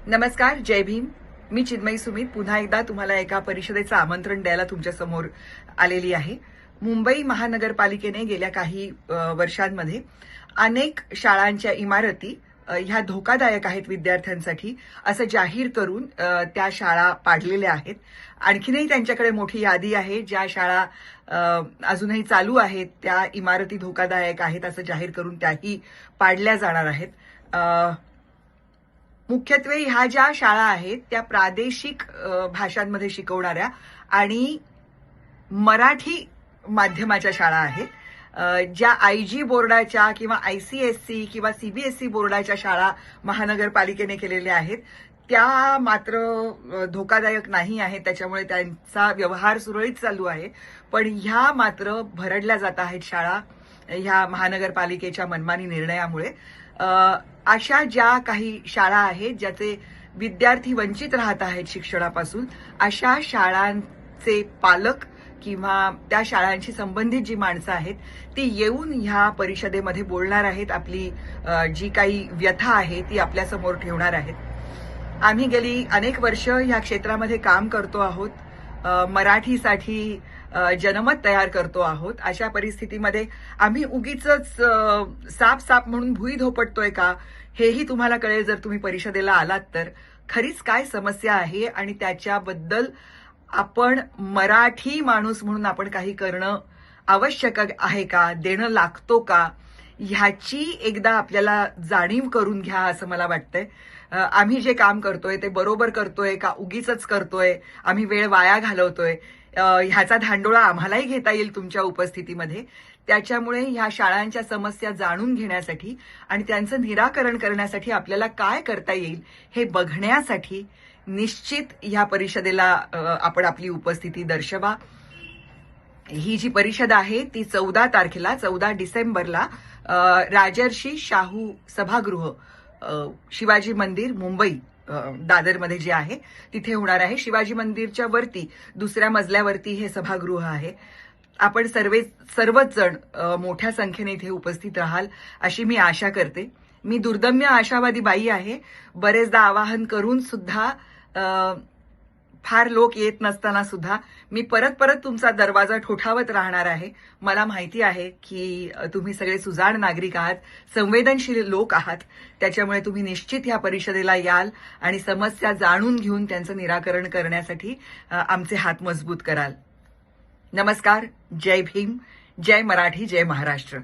नमस्कार, जय भीम. मी चिन्मयी सुमित पुन्हा एकदा तुम्हाला एका परिषदेचं आमंत्रण द्यायला तुमच्या समोर आलेली आहे. मुंबई महानगरपालिकेने गेल्या काही वर्षांमध्ये अनेक शाळांच्या इमारती ह्या धोकादायक आहेत विद्यार्थ्यांसाठी असं जाहीर करून त्या शाळा पाडलेल्या आहेत. आणखीनही त्यांच्याकडे मोठी यादी आहे. ज्या शाळा अजूनही चालू आहेत त्या इमारती धोकादायक आहेत असं जाहीर करून त्याही पाडल्या जाणार आहेत. मुख्यत्वे ह्या ज्या शाळा आहेत त्या प्रादेशिक भाषांमध्ये शिकवणाऱ्या आणि मराठी माध्यमाच्या शाळा आहेत. ज्या आयजी बोर्डाच्या किंवा आयसीएससी किंवा सीबीएसई बोर्डाच्या शाळा महानगरपालिकेने केलेल्या आहेत त्या मात्र धोकादायक नाही आहेत. त्याच्यामुळे त्यांचा व्यवहार सुरळीत चालू आहे. पण ह्या मात्र भरडल्या जात आहेत शाळा ह्या महानगरपालिकेच्या मनमानी निर्णयामुळे. अशा ज्या काही शाळा आहेत ज्याचे विद्यार्थी वंचित राहत आहेत शिक्षणापासून, अशा शाळांचे पालक किंवा त्या शाळांशी संबंधित जी माणसं आहेत ती येऊन ह्या परिषदेमध्ये बोलणार आहेत. आपली जी काही व्यथा आहे ती आपल्यासमोर ठेवणार आहेत. आम्ही गेली अनेक वर्ष ह्या क्षेत्रामध्ये काम करतो आहोत. मराठीसाठी जनमत तयार करतो आहोत. अशा परिस्थितीमध्ये आम्ही उगीच साप म्हणून भुई धोपटतोय का हेही तुम्हाला कळेल जर तुम्ही परिषदेला आलात तर. खरीच काय समस्या आहे आणि त्याच्याबद्दल आपण मराठी माणूस म्हणून आपण काही करणं आवश्यक आहे का, देणं लागतो का, ह्याची एकदा आपल्याला जाणीव करून घ्या असं मला वाटतंय. आम्ही जे काम करतोय ते बरोबर करतोय का उगीच करतोय, आम्ही वेळ वाया घालवतोय, ह्याचा धांडोळा आम्हालाही घेता येईल तुमच्या उपस्थितीमध्ये. त्याच्यामुळे ह्या शाळांच्या समस्या जाणून घेण्यासाठी आणि त्यांचं निराकरण करण्यासाठी आपल्याला काय करता येईल हे बघण्यासाठी निश्चित ह्या परिषदेला आपण आपली उपस्थिती दर्शवा. ही जी परिषद आहे ती 14 डिसेंबरला राजर्षी शाहू सभागृह, शिवाजी मंदिर, मुंबई दादरमध्ये जे आहे तिथे होणार आहे. शिवाजी मंदिरच्या वरती दुसऱ्या मजल्यावरती हे सभागृह आहे. आपण सर्वच जण मोठ्या संख्येने इथे उपस्थित राहाल अशी मी आशा करते. मी दुर्दम्य आशावादी बाई आहे. बरेचदा आवाहन करून सुद्धा फार लोक येत नसताना सुद्धा मी परत तुमचा दरवाजा ठोठावत राहणार आहे. मला माहिती आहे की तुम्ही सगळे सुजाण नागरिक आहात, संवेदनशील लोक आहात. त्याच्यामुळे तुम्ही निश्चित ह्या परिषदेला याल आणि समस्या जाणून घेऊन त्यांचं निराकरण करण्यासाठी आमचे हात मजबूत कराल. नमस्कार, जय भीम, जय मराठी, जय महाराष्ट्र.